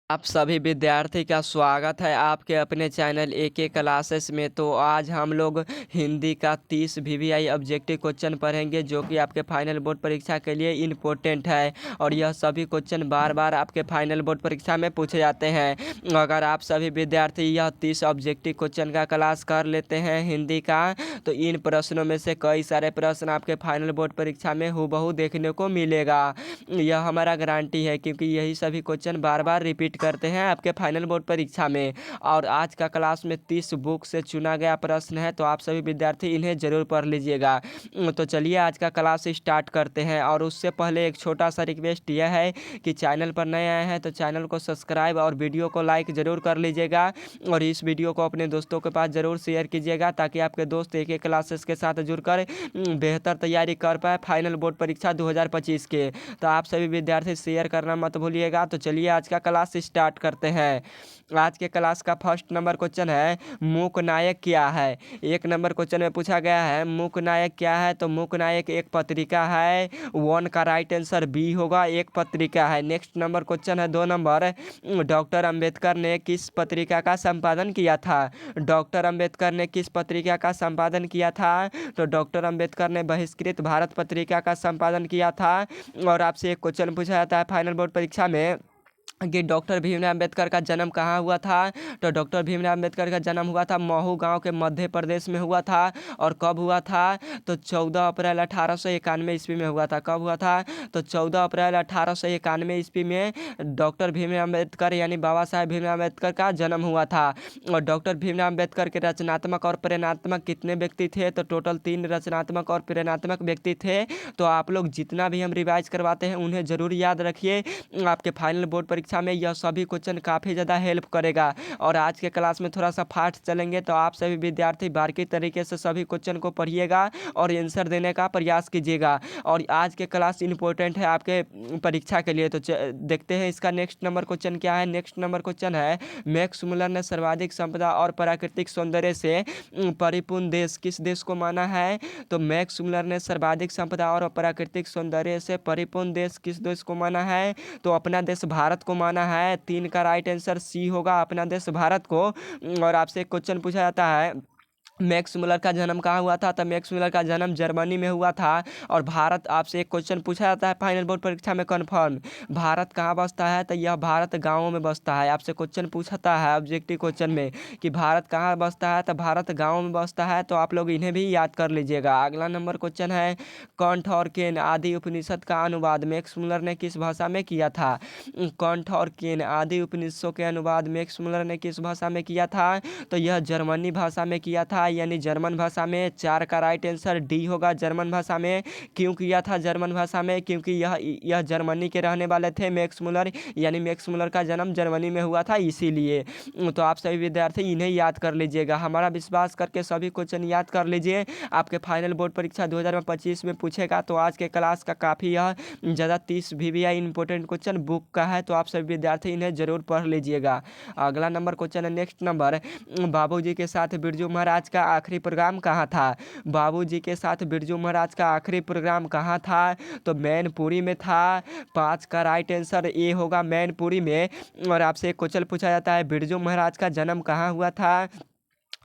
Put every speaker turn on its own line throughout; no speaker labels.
आप सभी विद्यार्थी का स्वागत है आपके अपने चैनल एके क्लासेस में। तो आज हम लोग हिंदी का 30 वीवीआई ऑब्जेक्टिव क्वेश्चन पढ़ेंगे जो कि आपके फाइनल बोर्ड परीक्षा के लिए इम्पोर्टेंट है और यह सभी क्वेश्चन बार बार आपके फाइनल बोर्ड परीक्षा में पूछे जाते हैं। अगर आप सभी विद्यार्थी यह 30 ऑब्जेक्टिव क्वेश्चन का क्लास कर लेते हैं हिंदी का, तो इन प्रश्नों में से कई सारे प्रश्न आपके फाइनल बोर्ड परीक्षा में हूबहू देखने को मिलेगा। यह हमारा गारंटी है क्योंकि यही सभी क्वेश्चन बार बार रिपीट करते हैं आपके फाइनल बोर्ड परीक्षा में। और आज का क्लास में 30 बुक से चुना गया प्रश्न है, तो आप सभी विद्यार्थी इन्हें जरूर पढ़ लीजिएगा। तो चलिए आज का क्लास स्टार्ट करते हैं। और उससे पहले एक छोटा सा रिक्वेस्ट यह है कि चैनल पर नए आए हैं तो चैनल को सब्सक्राइब और वीडियो को लाइक ज़रूर कर लीजिएगा और इस वीडियो को अपने दोस्तों के पास ज़रूर शेयर कीजिएगा ताकि आपके दोस्त एक क्लासेस के साथ जुड़कर बेहतर तैयारी कर पाए फाइनल बोर्ड परीक्षा 2025 के। तो आप सभी विद्यार्थी शेयर करना मत भूलिएगा। तो चलिए आज का क्लास स्टार्ट करते हैं। आज के क्लास का फर्स्ट नंबर क्वेश्चन है मूक नायक क्या है। एक नंबर क्वेश्चन में पूछा गया है मूक नायक क्या है, तो मूक नायक एक पत्रिका है। वन का राइट आंसर बी होगा, एक पत्रिका है। नेक्स्ट नंबर क्वेश्चन है 2 नंबर, डॉक्टर अंबेडकर ने किस पत्रिका का संपादन किया था। डॉक्टर अंबेडकर ने किस पत्रिका का संपादन किया था, तो डॉक्टर अंबेडकर ने बहिष्कृत भारत पत्रिका का संपादन किया था। और आपसे एक क्वेश्चन पूछा जाता है फाइनल बोर्ड परीक्षा में कि डॉक्टर भीमराव अम्बेडकर का जन्म कहाँ हुआ था, तो डॉक्टर भीमराव अम्बेडकर का जन्म हुआ था महू गांव के मध्य प्रदेश में हुआ था। और कब हुआ था, तो 14 अप्रैल 1891 ईस्वी में हुआ था। कब हुआ था, तो 14 अप्रैल 1891 ईस्वी में डॉक्टर भीमराव अम्बेडकर यानी बाबा साहेब भीमराव अम्बेडकर का जन्म हुआ था। और डॉक्टर भीमराव अम्बेडकर के रचनात्मक और प्रेरणात्मक कितने व्यक्ति थे, तो टोटल 3 रचनात्मक और प्रेरणात्मक व्यक्ति थे। तो आप लोग जितना भी हम रिवाइज करवाते हैं उन्हें ज़रूर याद रखिए, आपके फाइनल बोर्ड परीक्षा में यह सभी क्वेश्चन काफ़ी ज़्यादा हेल्प करेगा। और आज के क्लास में थोड़ा सा फास्ट चलेंगे, तो आप सभी विद्यार्थी बारीकी तरीके से सभी क्वेश्चन को पढ़िएगा और आंसर देने का प्रयास कीजिएगा। और आज के क्लास इंपॉर्टेंट है आपके परीक्षा के लिए। तो देखते हैं इसका नेक्स्ट नंबर क्वेश्चन क्या है। नेक्स्ट नंबर क्वेश्चन है मैक्स मुलर ने सर्वाधिक संपदा और प्राकृतिक सौंदर्य से परिपूर्ण देश किस देश को माना है, तो मैक्स मुलर ने सर्वाधिक संपदा और प्राकृतिक सौंदर्य से परिपूर्ण देश किस देश को माना है, तो अपना देश भारत को माना है। 3 का राइट आंसर सी होगा, अपना देश भारत को। और आपसे एक क्वेश्चन पूछा जाता है मैक्स मुलर का जन्म कहाँ हुआ था, तो मैक्स मुलर का जन्म जर्मनी में हुआ था। और भारत, आपसे एक क्वेश्चन पूछा जाता है फाइनल बोर्ड परीक्षा में कन्फर्म, भारत कहाँ बसता है, तो यह भारत गाँवों में बसता है। आपसे क्वेश्चन पूछता है ऑब्जेक्टिव क्वेश्चन में कि भारत कहाँ बसता है, तो भारत गाँव में बसता है। तो आप लोग इन्हें भी याद कर लीजिएगा। अगला नंबर क्वेश्चन है कंठ और केन आदि उपनिषद का अनुवाद मैक्स मुलर ने किस भाषा में किया था। कंठ और केन आदि उपनिषदों के अनुवाद मैक्स मुलर ने किस भाषा में किया था, तो यह जर्मनी भाषा में किया था, यानी जर्मन भाषा में। 4 का राइट आंसर डी होगा, जर्मन भाषा में। क्यों किया था जर्मन भाषा में, क्योंकि यह जर्मनी के रहने वाले थे मैक्स मुलर, यानी मैक्स मुलर का जन्म जर्मनी में हुआ था इसीलिए। तो आप सभी विद्यार्थी इन्हें याद कर लीजिएगा। हमारा विश्वास करके सभी क्वेश्चन याद कर लीजिए, आपके फाइनल बोर्ड परीक्षा 2025 में पूछेगा। तो आज के क्लास का काफ़ी यह ज़्यादा 30 वीवीआई इंपॉर्टेंट क्वेश्चन बुक का है, तो आप सभी विद्यार्थी इन्हें जरूर पढ़ लीजिएगा। अगला नंबर क्वेश्चन है नेक्स्ट नंबर, बाबूजी के साथ बिरजू महाराज का आखिरी प्रोग्राम कहाँ था। बाबूजी के साथ बिरजू महाराज का आखिरी प्रोग्राम कहाँ था, तो मैनपुरी में था। 5 का राइट आंसर ए होगा, मैनपुरी में। और आपसे एक क्वेश्चन पूछा जाता है बिरजू महाराज का जन्म कहाँ हुआ था,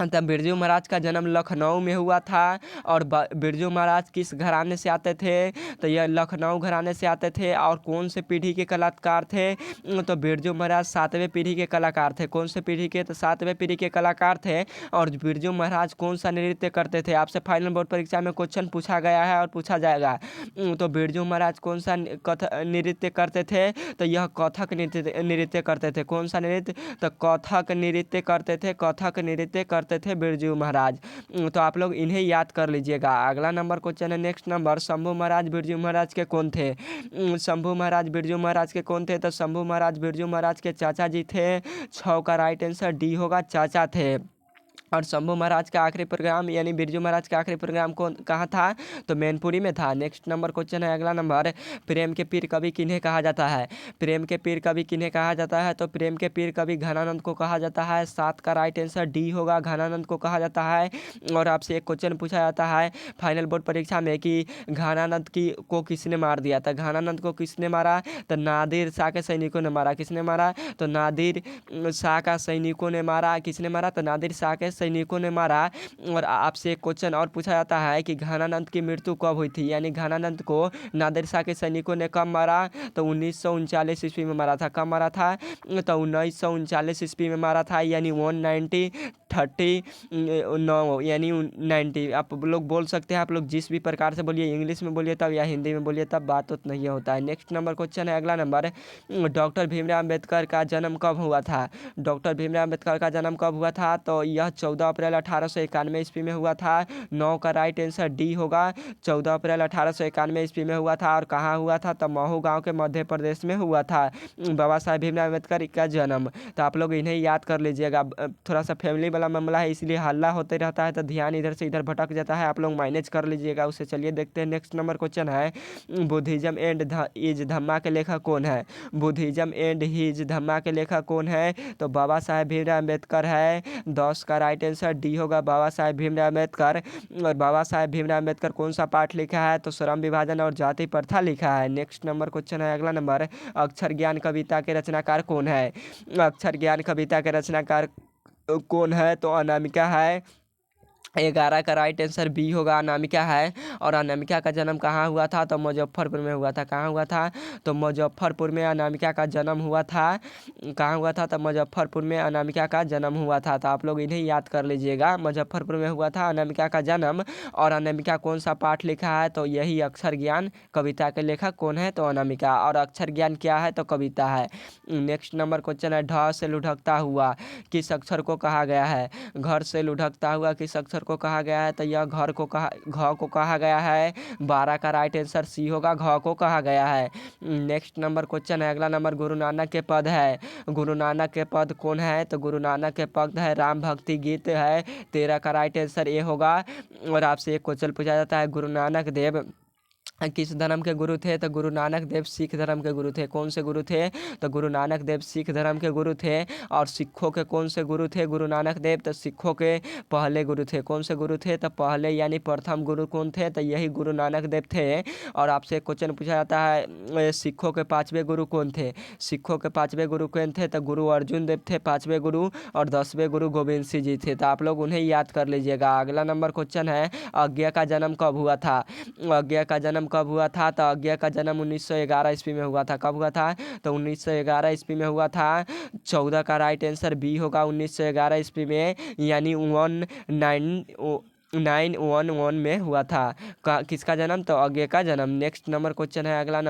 तब बिरजू महाराज का जन्म लखनऊ में हुआ था। और बिरजू महाराज किस घराने से आते थे, तो यह लखनऊ घराने से आते थे। और कौन से पीढ़ी के कलाकार थे, तो बिरजू महाराज 7वें पीढ़ी के कलाकार थे। कौन से पीढ़ी के, तो 7वें पीढ़ी के कलाकार थे। और बिरजू महाराज कौन सा नृत्य करते थे, आपसे फाइनल बोर्ड परीक्षा में क्वेश्चन पूछा गया है और पूछा जाएगा। तो बिरजू महाराज कौन सा नृत्य करते थे, तो यह कथक नृत्य करते थे। कौन सा नृत्य, तो कथक नृत्य करते थे, कथक नृत्य करते थे बिरजू महाराज। तो आप लोग इन्हें याद कर लीजिएगा। अगला नंबर क्वेश्चन है नेक्स्ट नंबर, शंभू महाराज बिरजू महाराज के कौन थे। शंभू महाराज बिरजू महाराज के कौन थे, तो शंभू महाराज बिरजू महाराज के चाचा जी थे। 6 का राइट आंसर डी होगा, चाचा थे। और शंभू महाराज का आखिरी प्रोग्राम यानी बिरजू महाराज का आखिरी प्रोग्राम कौन कहाँ था? तो मैनपुरी में था। नेक्स्ट नंबर क्वेश्चन है अगला नंबर, प्रेम के पीर कवि किन्हें कहा जाता है? प्रेम के पीर कवि किन्हें कहा जाता है? तो प्रेम के पीर कवि घनानंद को कहा जाता है। 7 का राइट आंसर डी होगा, घनानंद को कहा जाता है। और आपसे एक क्वेश्चन पूछा जाता है फाइनल बोर्ड परीक्षा में कि घनानंद को किसने मार दिया था? घनानंद को किसने मारा? तो नादिर शाह के सैनिकों ने मारा। किसने मारा? तो नादिर शाह का सैनिकों ने मारा। किसने मारा? तो नादिर शाह के सैनिकों ने मारा। और आपसे एक क्वेश्चन और पूछा जाता है कि घनानंद की मृत्यु कब हुई थी? यानी घनानंद को नादिर शाह के सैनिकों ने कब मारा? तो 1939 ईस्वी में मारा था। कब मारा था? तो 1939 ईस्वी में मारा था, यानी 1939 यानी 90। आप लोग बोल सकते हैं, आप लोग जिस भी प्रकार से बोलिए, इंग्लिश में बोलिए तब या हिंदी में बोलिए तब, बात उतना ही होता है। नेक्स्ट नंबर क्वेश्चन है अगला नंबर, डॉक्टर भीमराव अम्बेडकर का जन्म कब हुआ था? डॉक्टर भीमराव अम्बेडकर का जन्म कब हुआ था? तो यह 14 अप्रैल 1891 ईस्वी में हुआ था। 9 का राइट आंसर डी होगा, 14 अप्रैल 1891 ईस्वी में हुआ था। और कहाँ हुआ था? तो महू गांव के मध्य प्रदेश में हुआ था बाबा साहेब भीमराव अम्बेडकर का जन्म। तो आप लोग इन्हें याद कर लीजिएगा। थोड़ा सा फैमिली वाला मामला है, इसलिए हल्ला होते रहता है तो ध्यान इधर से इधर भटक जाता है, आप लोग मैनेज कर लीजिएगा उसे। चलिए देखते हैं नेक्स्ट नंबर क्वेश्चन है, बुद्धिज्म एंड इज धम्मा के लेखक कौन है? बुद्धिज्म एंड हिज धम्मा के लेखक कौन है? तो बाबा साहेब भीमराव अम्बेडकर है। 10 का राइट आंसर डी होगा, बाबा साहेब भीमराव अम्बेडकर। और बाबा साहेब भीमराव अम्बेडकर कौन सा पाठ लिखा है? तो श्रम विभाजन और जाति प्रथा लिखा है। नेक्स्ट नंबर क्वेश्चन है अगला नंबर, अक्षर ज्ञान कविता के रचनाकार कौन है? अक्षर ज्ञान कविता के रचनाकार कौन है? तो अनामिका है। 11 का राइट आंसर बी होगा, अनामिका है। और अनामिका का जन्म कहाँ हुआ था? तो मुजफ्फरपुर में हुआ था। कहाँ हुआ था? तो मुजफ्फरपुर में अनामिका का जन्म हुआ था। कहाँ हुआ था? तो मुजफ्फरपुर में अनामिका का जन्म हुआ था। तो आप लोग इन्हें याद कर लीजिएगा, मुजफ्फरपुर में हुआ था अनामिका का जन्म। और अनामिका कौन सा पाठ लिखा है? तो यही अक्षर ज्ञान कविता के लेखक कौन है? तो अनामिका। और अक्षर ज्ञान क्या है? तो कविता है। नेक्स्ट नंबर क्वेश्चन है, ढ से लुढ़कता हुआ किस अक्षर को कहा गया है? घर से लुढ़कता हुआ किस अक्षर को कहा गया है? तो यह घर को कहा, घ को कहा गया है। 12 का राइट आंसर सी होगा, घ को कहा गया है। नेक्स्ट नंबर क्वेश्चन है अगला नंबर, गुरु नानक के पद है। गुरु नानक के पद कौन है? तो गुरु नानक के पद है राम भक्ति गीत है। 13 का राइट आंसर ए होगा। और आपसे एक क्वेश्चन पूछा जाता है, गुरु नानक देव किस धर्म के गुरु थे? तो गुरु नानक देव सिख धर्म के गुरु थे। कौन से गुरु थे? तो गुरु नानक देव सिख धर्म के गुरु थे। और सिखों के कौन से गुरु थे गुरु नानक देव? तो सिखों के पहले गुरु थे। कौन से गुरु थे? तो पहले यानी प्रथम गुरु कौन थे? तो यही गुरु नानक देव थे। और आपसे एक क्वेश्चन पूछा जाता है, सिखों के 5वें गुरु कौन थे? सिखों के 5वें गुरु कौन थे? तो गुरु अर्जुन देव थे 5वें गुरु। और 10वें गुरु गोविंद सिंह जी थे। तो आप लोग उन्हें याद कर लीजिएगा। अगला नंबर क्वेश्चन है, आज्ञा का जन्म कब हुआ था? आज्ञा का जन्म कब हुआ था? तो आज्ञा का जन्म 1911 ईस्वी में हुआ था। कब हुआ था? तो 1911 ईस्वी में हुआ था। 14 का राइट आंसर बी होगा, 1911 ईस्वी में, यानी 1911 में हुआ था। किसका जन्म? तो आज्ञा का जन्म। नेक्स्ट नंबर क्वेश्चन है अगला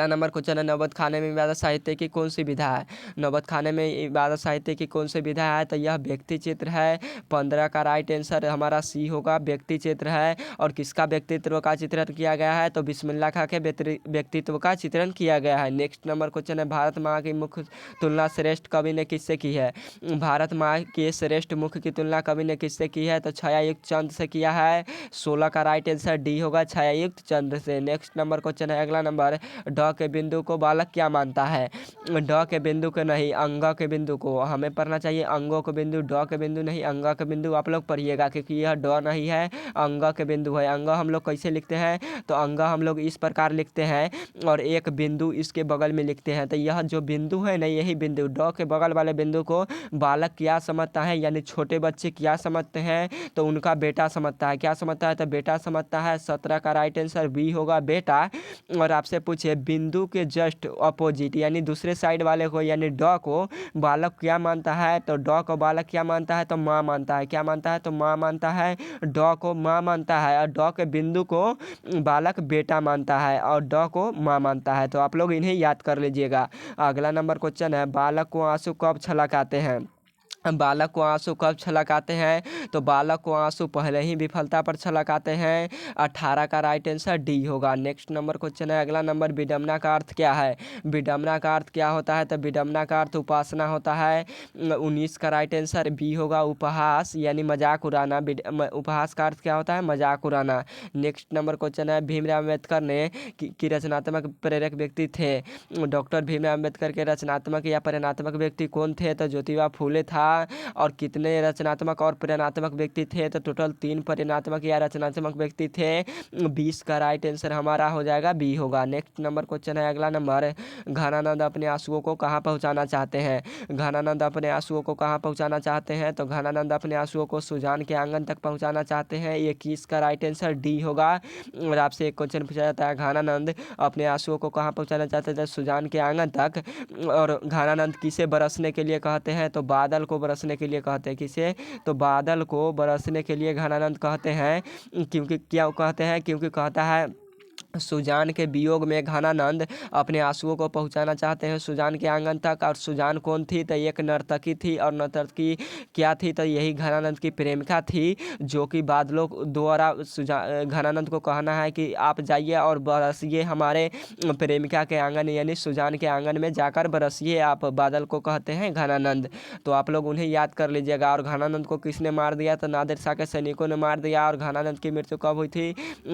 नंबर क्वेश्चन है, नवबत खाने में इबादत साहित्य की कौन सी विधा है? नवबत खाने में इबादत साहित्य की कौन सी विधा है? तो यह व्यक्ति चित्र है। 15 का राइट आंसर हमारा सी होगा, व्यक्ति चित्र है। और किसका व्यक्तित्व का चित्रण किया गया है? तो बिस्मिल्लाह खां के व्यक्तित्व का चित्रण किया गया है। नेक्स्ट नंबर क्वेश्चन है, भारत माँ की मुख्य तुलना श्रेष्ठ कवि ने किससे की है? भारत माँ के श्रेष्ठ मुख की तुलना कवि ने किससे की है? तो छायायुक्त चंद्र से किया है। 16 का राइट आंसर डी होगा, छायायुक्त चंद्र से। नेक्स्ट नंबर क्वेश्चन है अगला नंबर, ड के बिंदु को बालक क्या मानता है? ड के बिंदु को नहीं, अंग के बिंदु को हमें पढ़ना चाहिए। अंगों के बिंदु, ड के बिंदु नहीं, अंग के बिंदु आप लोग पढ़िएगा, क्योंकि यह ड नहीं है, अंग के बिंदु है। अंग हम लोग कैसे लिखते हैं? तो अंग हम लोग इस प्रकार लिखते हैं और एक बिंदु इसके बगल में लिखते हैं। तो यह जो बिंदु है ना, यही बिंदु, ड के बगल वाले बिंदु को बालक क्या समझता है, यानी छोटे बच्चे क्या समझते हैं? तो उनका बेटा समझता है। क्या समझता है? तो बेटा समझता है। 17 का राइट आंसर बी होगा, बेटा। और आपसे पूछे बिंदु के जस्ट अपोजिट यानी दूसरे साइड वाले को यानी ड को बालक क्या मानता है? तो ड को बालक क्या मानता है? तो माँ मानता है। क्या मानता है? तो माँ मानता है। ड को माँ मानता है और ड के बिंदु को बालक बेटा मानता है और ड को माँ मानता है। तो आप लोग इन्हें याद कर लीजिएगा। अगला नंबर क्वेश्चन है, बालक को आंसू कब छलक आते हैं? बालक को आंसू कब छलक आते हैं? तो बालक को आंसू पहले ही विफलता पर छलक आते हैं। 18 का राइट आंसर डी होगा। नेक्स्ट नंबर क्वेश्चन है, अगला नंबर, विडंबना का अर्थ क्या है? विडंबना का अर्थ क्या होता है? तो विडंबना का अर्थ उपासना होता है। 19 का राइट आंसर बी होगा, उपहास यानी मजाक उड़ाना। उपहास का अर्थ क्या होता है? मजाक उड़ाना। नेक्स्ट नंबर क्वेश्चन है, भीमराव अम्बेडकर ने की रचनात्मक प्रेरक व्यक्ति थे? डॉक्टर भीमराव अम्बेडकर के रचनात्मक या प्रेरणात्मक व्यक्ति कौन थे? तो ज्योतिबा फूले था। और कितने रचनात्मक और प्रेरणात्मक व्यक्ति थे? तो टोटल 3 प्रेरणात्मक या रचनात्मक व्यक्ति थे। 20 का राइट आंसर हमारा हो जाएगा, बी होगा। नेक्स्ट नंबर क्वेश्चन है, अगला नंबर, घनानंद अपने आंसुओं को कहाँ पहुँचाना चाहते हैं? घनानंद अपने आंसुओं को कहाँ पहुँचाना चाहते हैं? तो घनानंद अपने आंसुओं को सुजान के आंगन तक पहुँचाना चाहते हैं। 21 का राइट आंसर डी होगा। और आपसे एक क्वेश्चन पूछा जाता है, घनानंद अपने आंसुओं को कहाँ पहुँचाना चाहते थे? सुजान के आंगन तक। और घनानंद किसे बरसने के लिए कहते हैं? तो बादल को बरसने के लिए कहते हैं। किसे? तो बादल को बरसने के लिए घनानंद कहते हैं। क्योंकि क्या कहते हैं? क्योंकि कहता है सुजान के वियोग में घनानंद अपने आंसुओं को पहुंचाना चाहते हैं सुजान के आंगन तक। और सुजान कौन थी? तो एक नर्तकी थी। और नर्तकी क्या थी? तो यही घनानंद की प्रेमिका थी, जो कि बादलों द्वारा घनानंद को कहना है कि आप जाइए और बरसिए हमारे प्रेमिका के आंगन यानी सुजान के आंगन में जाकर बरसिए आप। बादल को कहते हैं घनानंद। तो आप लोग उन्हें याद कर लीजिएगा। और घनानंद को किसने मार दिया? तो नादिर शाह के सैनिकों ने मार दिया। और घनानंद की मृत्यु कब हुई थी?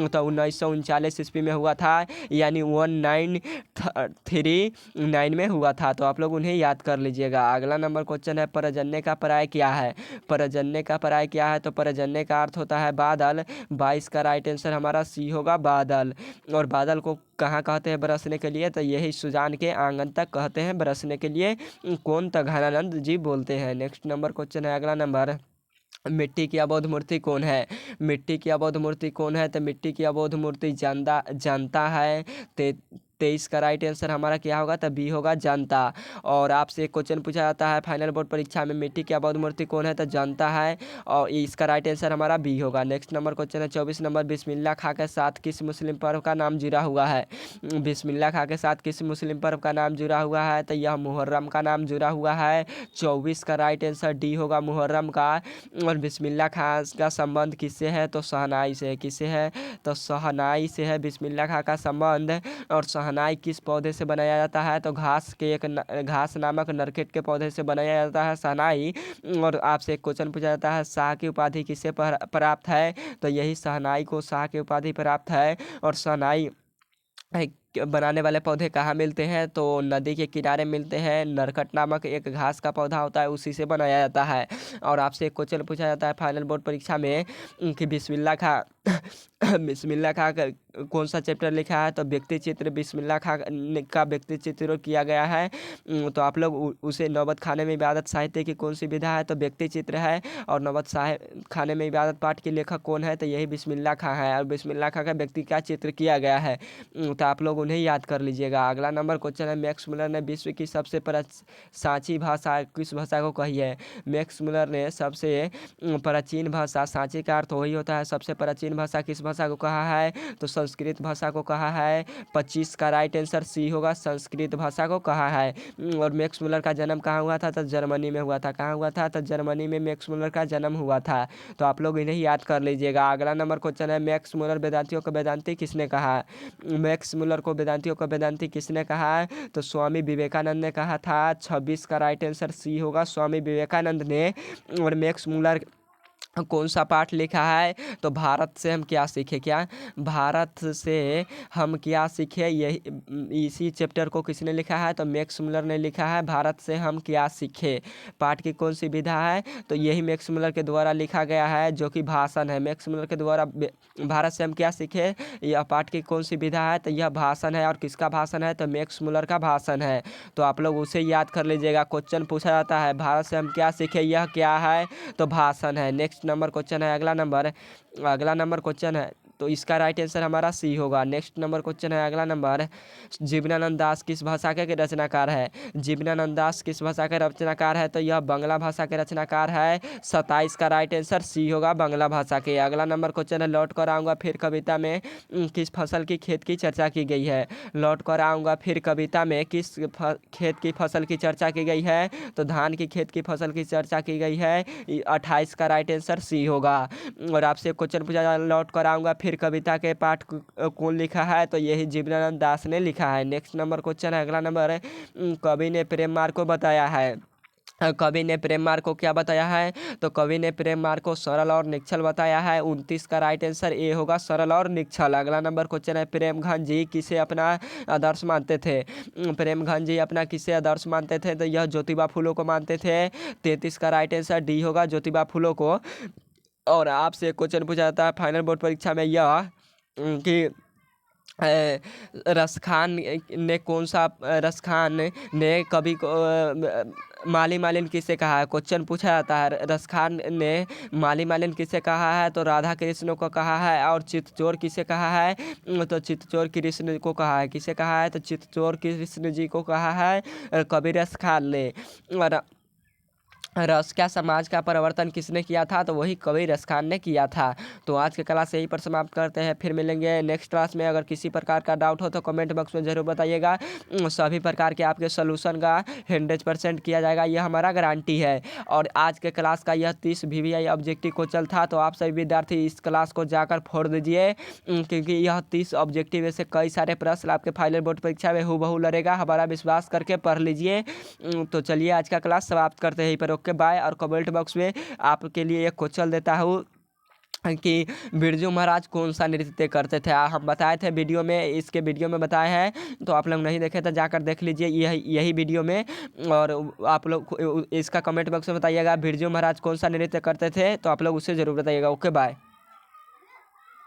तो 1939 ईस्वी में हुआ था, यानी 1939 में हुआ था। तो आप लोग उन्हें याद कर लीजिएगा। अगला नंबर क्वेश्चन है, परजन्य का पर्याय क्या है? परजन्य का पर्याय क्या है? तो परजन्य का अर्थ होता है बादल। 22 का राइट आंसर हमारा सी होगा, बादल। और बादल को कहाँ कहते हैं बरसने के लिए? तो यही सुजान के आंगन तक कहते हैं बरसने के लिए। कौन? तो घनानंद जी बोलते हैं। नेक्स्ट नंबर क्वेश्चन है, अगला नंबर, मिट्टी की अबोध मूर्ति कौन है? मिट्टी की अबोध मूर्ति कौन है? तो मिट्टी की अबोध मूर्ति जनता है। 23 का राइट आंसर हमारा क्या होगा? तो बी होगा, जनता। और आपसे एक क्वेश्चन पूछा जाता है फाइनल बोर्ड परीक्षा में, मिट्टी की अबोध मूर्ति कौन है? तो जनता है। और इसका राइट आंसर हमारा बी होगा। नेक्स्ट नंबर क्वेश्चन है, 24 नंबर, बिस्मिल्लाह खां के साथ किस मुस्लिम पर्व का नाम जुड़ा हुआ है? बिस्मिल्लाह खां के साथ किस मुस्लिम पर्व का नाम जुड़ा हुआ है? तो यह मुहर्रम का नाम जुड़ा हुआ है। 24 का राइट आंसर डी होगा, मुहर्रम का। और बिस्मिल्लाह खां का संबंध किससे है? तो शहनाई से। किससे है? तो शहनाई से है बिस्मिल्लाह खां का संबंध। और शहनाई किस पौधे से बनाया जाता है? तो घास के घास नामक नरकेट के पौधे से बनाया जाता है शहनाई। और आपसे एक क्वेश्चन पूछा जाता है, शाह की उपाधि किससे प्राप्त है? तो यही शहनाई को शाह की उपाधि प्राप्त है। और शहनाई बनाने वाले पौधे कहाँ मिलते हैं? तो नदी के किनारे मिलते हैं। नरकट नामक एक घास का पौधा होता है, उसी से बनाया जाता है। और आपसे एक क्वेश्चन पूछा जाता है फाइनल बोर्ड परीक्षा में कि बिस्मिल्लाह खां बिस्मिल्लाह खां का कौन सा चैप्टर लिखा है? तो व्यक्ति चित्र बिस्मिल्लाह खां का व्यक्ति चित्र किया गया है। तो आप लोग उसे नौबत खाने में इबादत साहित्य की कौन सी विधा है? तो व्यक्ति चित्र है। और नौबत खाने में इबादत पाठ के लेखक कौन है? तो यही बिस्मिल्लाह खां है। और बिस्मिल्लाह खां का व्यक्ति का चित्र किया गया है। तो आप लोग उन्हें याद कर लीजिएगा। अगला नंबर क्वेश्चन है, मैक्स मुलर ने विश्व की सबसे सांची भाषा किस भाषा को कही है? मैक्स मुलर ने सबसे प्राचीन भाषा, सांची का अर्थ वही होता है सबसे प्राचीन भाषा, किस भाषा को कहा है? तो संस्कृत भाषा को कहा है। 25 का राइट आंसर सी होगा, संस्कृत भाषा को कहा है। और मैक्स मुलर का जन्म कहाँ हुआ था? तो जर्मनी में हुआ था। कहाँ हुआ था? तो जर्मनी में मैक्स मुलर का जन्म हुआ था। तो आप लोग इन्हें याद कर लीजिएगा। अगला नंबर क्वेश्चन है, मैक्स मुलर वेदांतियों को वेदांती किसने कहा? मैक्स मुलर को वेदांतियों को वेदांती किसने कहा है? तो स्वामी विवेकानंद ने कहा था। 26 का राइट आंसर सी होगा, स्वामी विवेकानंद ने। और मैक्स मुलर कौन सा पाठ लिखा है? तो भारत से हम क्या सीखे? क्या भारत से हम क्या सीखे, यही इसी चैप्टर को किसने लिखा है? तो मैक्स मुलर ने लिखा है, भारत से हम क्या सीखे। पाठ की कौन सी विधा है? तो यही मैक्स मुलर के द्वारा लिखा गया है, जो कि भाषण है। मैक्स मुलर के द्वारा भारत से हम क्या सीखे, यह पाठ की कौन सी विधा है? तो यह भाषण है। और किसका भाषण है? तो मैक्स मुलर का भाषण है। तो आप लोग उसे याद कर लीजिएगा। क्वेश्चन पूछा जाता है भारत से हम क्या सीखे, यह क्या है? तो भाषण है। नेक्स्ट नंबर क्वेश्चन है, अगला नंबर क्वेश्चन है, तो इसका राइट आंसर हमारा सी होगा। नेक्स्ट नंबर क्वेश्चन है, अगला नंबर, जीवनानंद दास किस भाषा के रचनाकार है? जीवनानंद दास किस भाषा के रचनाकार है? तो यह बांग्ला भाषा के रचनाकार है। 27 का राइट आंसर सी होगा, बांग्ला भाषा के। अगला नंबर क्वेश्चन है, लौट कर आऊँगा फिर कविता में किस फसल की खेत की चर्चा की गई है? लौट कर आऊँगा फिर कविता में किस खेत की फसल की चर्चा की गई है? तो धान की खेत की फसल की चर्चा की गई है। 28 का राइट आंसर सी होगा। और आपसे क्वेश्चन पूछा जाए, लौट कर आऊँगा फिर कविता के पाठ कौन लिखा है? तो यही जीवनानंद दास ने लिखा है। नेक्स्ट नंबर क्वेश्चन है, अगला नंबर है, कवि ने प्रेम मार्ग को बताया है। कवि ने प्रेम मार्ग को क्या बताया है? तो कवि ने प्रेम मार्ग को सरल और निश्चल बताया है। 29 का राइट आंसर ए होगा, सरल और निश्चल। अगला नंबर क्वेश्चन है, प्रेमघन जी किसे अपना आदर्श मानते थे? प्रेमघन जी अपना किसे आदर्श मानते थे? तो यह ज्योतिबा फुले को मानते थे। 33 का राइट आंसर डी होगा, ज्योतिबा फुले को। और आपसे क्वेश्चन पूछा जाता है फाइनल बोर्ड परीक्षा में यह कि रसखान ने कौन सा रसखान ने कवि को माली मालिन किसे कहा है? क्वेश्चन पूछा जाता है, रसखान ने माली मालिन किसे कहा है? तो राधा कृष्ण को कहा है। और चित्तचोर किसे कहा है? तो चित्तचोर कृष्ण को कहा है। किसे कहा है? तो चित्तचोर कृष्ण जी को कहा है कवि रसखान ने। और रस समाज का परिवर्तन किसने किया था? तो वही कवि रसखान ने किया था। तो आज की क्लास यहीं पर समाप्त करते हैं, फिर मिलेंगे नेक्स्ट क्लास में। अगर किसी प्रकार का डाउट हो तो कमेंट बॉक्स में ज़रूर बताइएगा। सभी प्रकार के आपके सोल्यूशन का 100% किया जाएगा, यह हमारा गारंटी है। और आज के क्लास का यह 30 VVI ऑब्जेक्टिव क्वेश्चन था। तो आप सभी विद्यार्थी इस क्लास को जाकर फोड़ दीजिए, क्योंकि यह 30 ऑब्जेक्टिव में से कई सारे प्रश्न आपके फाइनल बोर्ड परीक्षा में हूबहू लड़ेगा। हमारा विश्वास करके पढ़ लीजिए। तो चलिए आज का क्लास समाप्त करते हैं यहीं पर। Okay bye. और कमेंट बॉक्स में आपके लिए एक क्वेश्चन देता हूँ कि बिरजू महाराज कौन सा नृत्य करते थे? हम बताए थे वीडियो में, इसके वीडियो में बताए हैं। तो आप लोग नहीं देखे तो जाकर देख लीजिए यही वीडियो में। और आप लोग इसका कमेंट बॉक्स में बताइएगा बिरजू महाराज कौन सा नृत्य करते थे, तो आप लोग उससे ज़रूर बताइएगा। Okay bye.